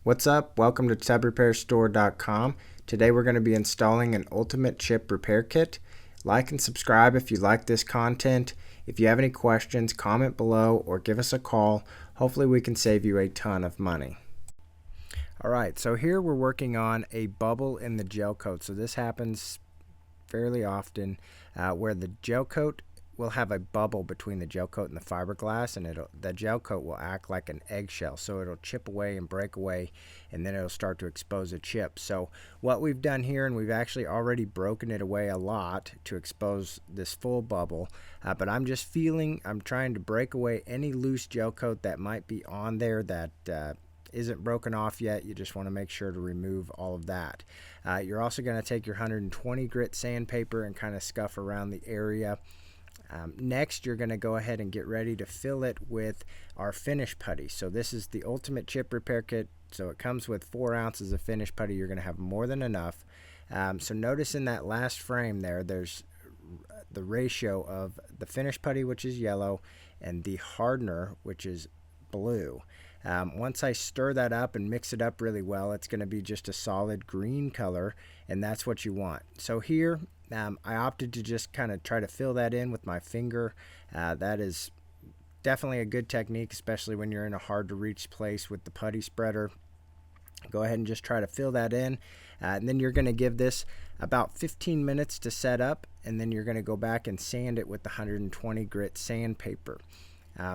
What's up? Welcome to tubrepairstore.com. Today we're going to be installing an ultimate chip repair kit. Like and subscribe if you like this content. If you have any questions, comment below or give us a call. Hopefully we can save you a ton of money. Alright, so here we're working on a bubble in the gel coat. So this happens fairly often where the gel coat will have a bubble between the gel coat and the fiberglass, and the gel coat will act like an eggshell, so it'll chip away and break away, and then it'll start to expose a chip. So what we've done here, and we've actually already broken it away a lot to expose this full bubble, but I'm trying to break away any loose gel coat that might be on there that isn't broken off yet. You just want to make sure to remove all of that. You're also going to take your 120 grit sandpaper and kind of scuff around the area. Next, you're going to go ahead and get ready to fill it with our finish putty. So this is the ultimate chip repair kit. So it comes with 4 ounces of finish putty. You're going to have more than enough. So notice in that last frame there's the ratio of the finish putty, which is yellow, and the hardener, which is blue. Once I stir that up and mix it up really well, it's going to be just a solid green color, and that's what you want. So here I opted to just kind of try to fill that in with my finger. That is definitely a good technique, especially when you're in a hard to reach place with the putty spreader. Go ahead and just try to fill that in, and then you're going to give this about 15 minutes to set up, and then you're going to go back and sand it with the 120 grit sandpaper.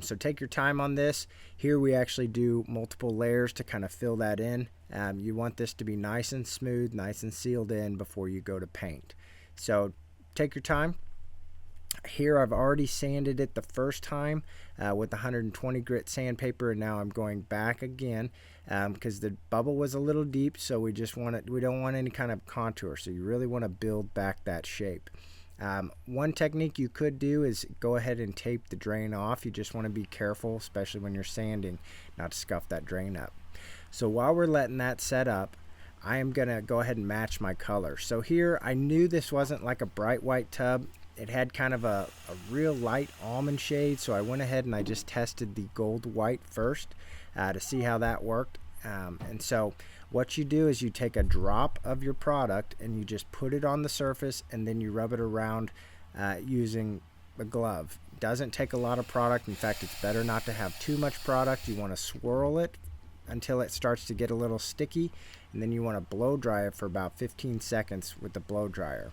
So take your time on this. Here we actually do multiple layers to kind of fill that in. You want this to be nice and smooth, nice and sealed in before you go to paint. So take your time. Here I've already sanded it the first time with the 120 grit sandpaper, and now I'm going back again because the bubble was a little deep, so we don't want any kind of contour, so you really want to build back that shape. One technique you could do is go ahead and tape the drain off. You just want to be careful, especially when you're sanding, not to scuff that drain up. So while we're letting that set up, I am going to go ahead and match my color. So here I knew this wasn't like a bright white tub. It had kind of a real light almond shade, so I went ahead and I just tested the gold white first to see how that worked. And so what you do is you take a drop of your product and you just put it on the surface, and then you rub it around using a glove. Doesn't take a lot of product. In fact, it's better not to have too much product. You want to swirl it until it starts to get a little sticky, and then you want to blow dry it for about 15 seconds with the blow dryer.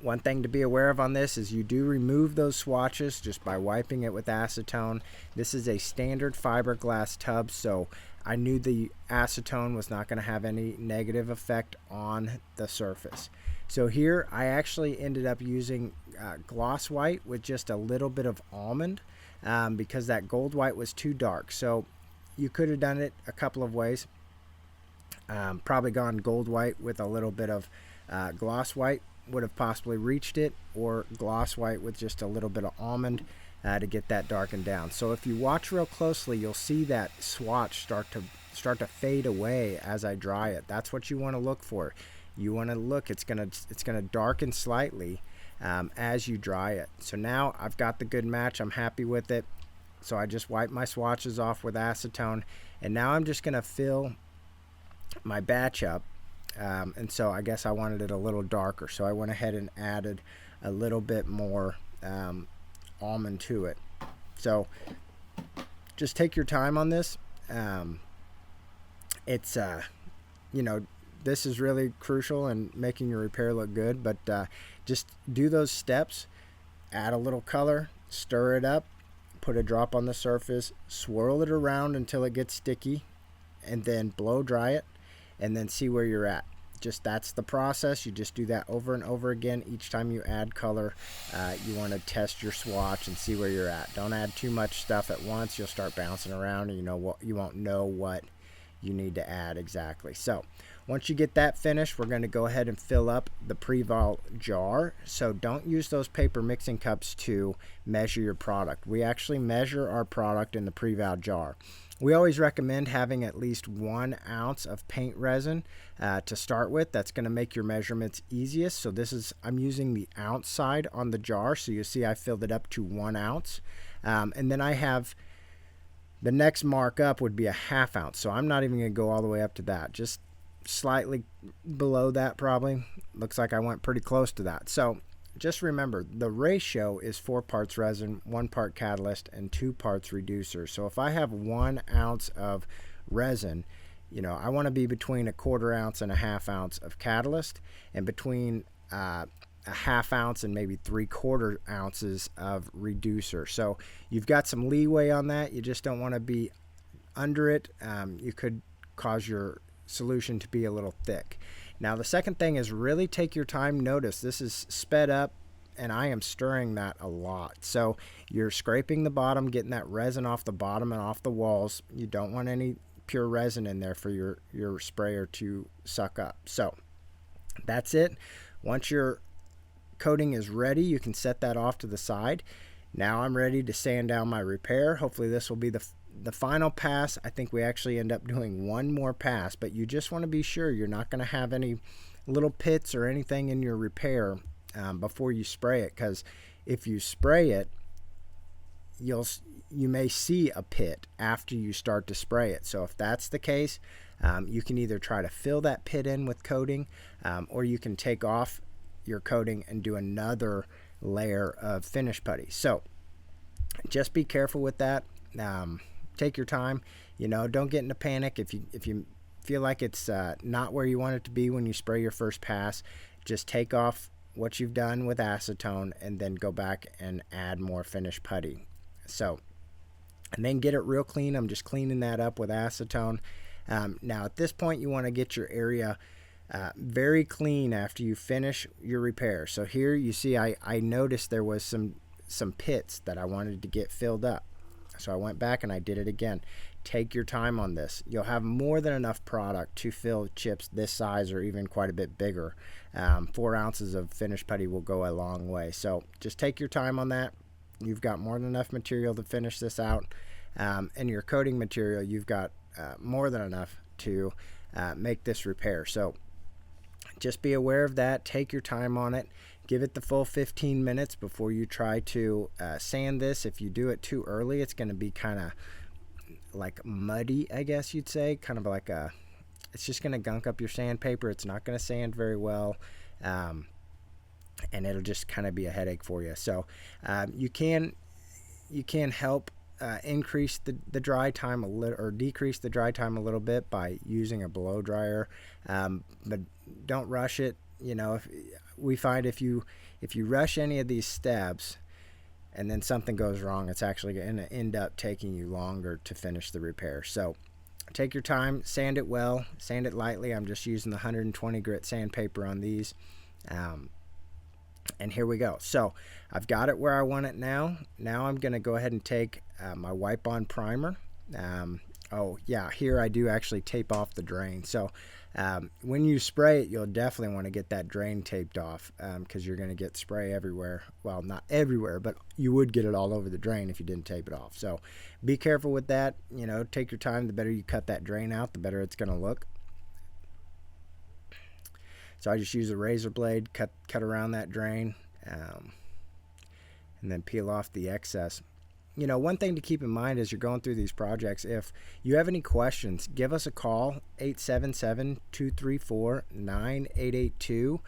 One thing to be aware of on this is you do remove those swatches just by wiping it with acetone. This is a standard fiberglass tub, so I knew the acetone was not going to have any negative effect on the surface. So here I actually ended up using gloss white with just a little bit of almond because that gold white was too dark. So you could have done it a couple of ways. Probably gone gold white with a little bit of gloss white would have possibly reached it, or gloss white with just a little bit of almond to get that darkened down. So if you watch real closely, you'll see that swatch start to fade away as I dry it. That's what you want to look for. You want to look, it's gonna darken slightly as you dry it. So now I've got the good match. I'm happy with it. So I just wipe my swatches off with acetone, and now I'm just gonna fill my batch up. And so I guess I wanted it a little darker, so I went ahead and added a little bit more almond to it. So just take your time on this. It's this is really crucial in making your repair look good, but just do those steps. Add a little color, stir it up, put a drop on the surface, swirl it around until it gets sticky, and then blow dry it, and then see where you're at. That's the process. You just do that over and over again. Each time you add color, you want to test your swatch and see where you're at. Don't add too much stuff at once. You'll start bouncing around, and you won't know what you need to add exactly. So once you get that finished, we're going to go ahead and fill up the pre-vol jar. So don't use those paper mixing cups to measure your product. We actually measure our product in the pre-vol jar. We always recommend having at least 1 ounce of paint resin to start with. That's going to make your measurements easiest. So I'm using the ounce side on the jar. So you see I filled it up to 1 ounce. And then I have The next mark up would be a 1/2 ounce. So I'm not even going to go all the way up to that. Just slightly below that probably. Looks like I went pretty close to that. So just remember, the ratio is 4 parts resin, 1 part catalyst, and 2 parts reducer. So if I have 1 ounce of resin, I want to be between a 1/4 ounce and a 1/2 ounce of catalyst, and between a 1/2 ounce and maybe 3/4 ounces of reducer. So you've got some leeway on that. You just don't want to be under it. You could cause your solution to be a little thick. Now the second thing is really take your time. Notice this is sped up and I am stirring that a lot. So you're scraping the bottom, getting that resin off the bottom and off the walls. You don't want any pure resin in there for your sprayer to suck up. So that's it. Once your coating is ready, you can set that off to the side. Now I'm ready to sand down my repair. Hopefully this will be the final pass. I think we actually end up doing one more pass, but you just want to be sure you're not going to have any little pits or anything in your repair before you spray it, because if you spray it, you may see a pit after you start to spray it. So if that's the case, you can either try to fill that pit in with coating, or you can take off your coating and do another layer of finish putty. So just be careful with that. Take your time. Don't get in a panic if you feel like it's not where you want it to be when you spray your first pass. Just take off what you've done with acetone and then go back and add more finish putty. So, and then get it real clean. I'm just cleaning that up with acetone. Now at this point you want to get your area very clean after you finish your repair. So here you see I noticed there was some pits that I wanted to get filled up. So I went back and I did it again. Take your time on this. You'll have more than enough product to fill chips this size or even quite a bit bigger. 4 ounces of finish putty will go a long way. So just take your time on that. You've got more than enough material to finish this out. And your coating material, you've got more than enough to make this repair. So just be aware of that. Take your time on it. Give it the full 15 minutes before you try to sand this. If you do it too early, it's going to be kind of like muddy, I guess you'd say. Kind of like it's just going to gunk up your sandpaper. It's not going to sand very well. And it'll just kind of be a headache for you. So you can help increase the dry time a little, or decrease the dry time a little bit by using a blow dryer, but don't rush it. If we find if you rush any of these steps and then something goes wrong, it's actually going to end up taking you longer to finish the repair. So take your time, sand it well, sand it lightly. I'm just using the 120 grit sandpaper on these. And here we go. So I've got it where I want it now. Now I'm going to go ahead and take my wipe on primer. Oh yeah, here I do actually tape off the drain. So when you spray it, you'll definitely want to get that drain taped off, because you're going to get spray everywhere. Well, not everywhere, but you would get it all over the drain if you didn't tape it off. So be careful with that. Take your time. The better you cut that drain out, the better it's going to look. So I just use a razor blade, cut around that drain, and then peel off the excess. One thing to keep in mind as you're going through these projects, if you have any questions, give us a call, 877-234-9882.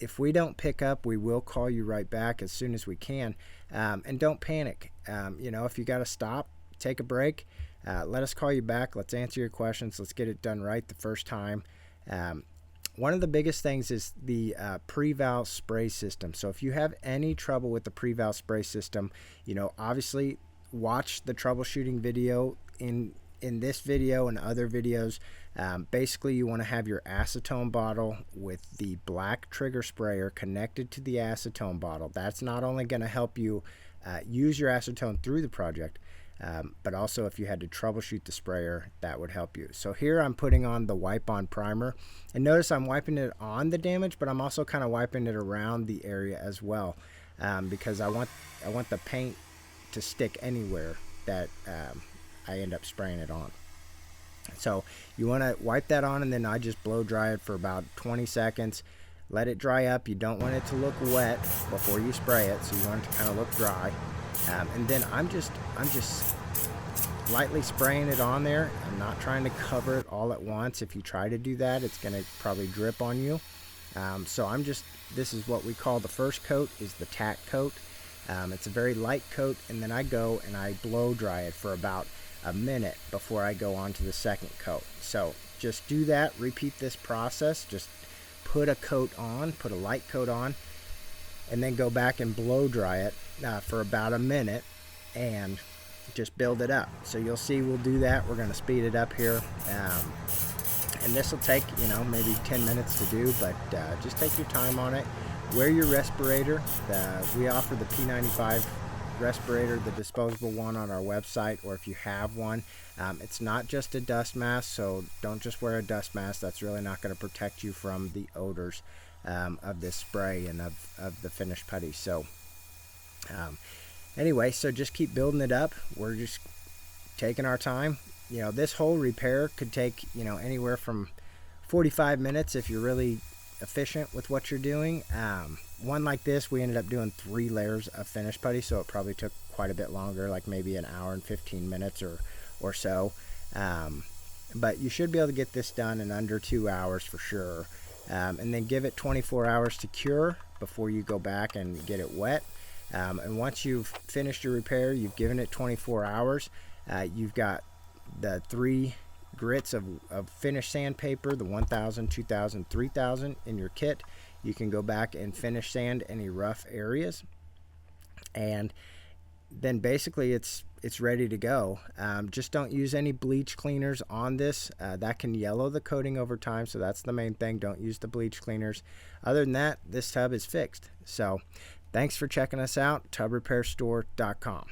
If we don't pick up, we will call you right back as soon as we can. And don't panic. If you got to stop, take a break, let us call you back. Let's answer your questions. Let's get it done right the first time. One of the biggest things is the pre-valve spray system. So if you have any trouble with the pre-valve spray system, obviously watch the troubleshooting video in this video and other videos. Basically, you want to have your acetone bottle with the black trigger sprayer connected to the acetone bottle. That's not only going to help you use your acetone through the project, but also if you had to troubleshoot the sprayer, that would help you. So here I'm putting on the wipe on primer, and notice I'm wiping it on the damage, but I'm also kind of wiping it around the area as well, because I want the paint to stick anywhere that I end up spraying it on. So you want to wipe that on, and then I just blow dry it for about 20 seconds. Let it dry up. You don't want it to look wet before you spray it, so you want it to kind of look dry. And then I'm just lightly spraying it on there. I'm not trying to cover it all at once. If you try to do that, it's going to probably drip on you. So this is what we call the first coat, is the tack coat. It's a very light coat, and then I go and I blow dry it for about a minute before I go on to the second coat. So just do that, repeat this process, just put a coat on, put a light coat on, and then go back and blow dry it for about a minute and just build it up. So you'll see we'll do that. We're going to speed it up here. And this will take, maybe 10 minutes to do, but just take your time on it. Wear your respirator. We offer the P95 respirator, the disposable one, on our website, or if you have one. It's not just a dust mask, so don't just wear a dust mask. That's really not going to protect you from the odors of this spray and of the finished putty. So anyway, so just keep building it up. We're just taking our time. This whole repair could take, anywhere from 45 minutes if you're really efficient with what you're doing. One like this, we ended up doing 3 layers of finished putty, so it probably took quite a bit longer, like maybe an hour and 15 minutes or so. But you should be able to get this done in under 2 hours for sure. And then give it 24 hours to cure before you go back and get it wet. And once you've finished your repair, you've given it 24 hours, you've got the 3 grits of finished sandpaper, the 1000, 2000, 3000 in your kit. You can go back and finish sand any rough areas, and then basically it's ready to go. Just don't use any bleach cleaners on this. That can yellow the coating over time, so that's the main thing. Don't use the bleach cleaners. Other than that, this tub is fixed. So thanks for checking us out, tubrepairstore.com.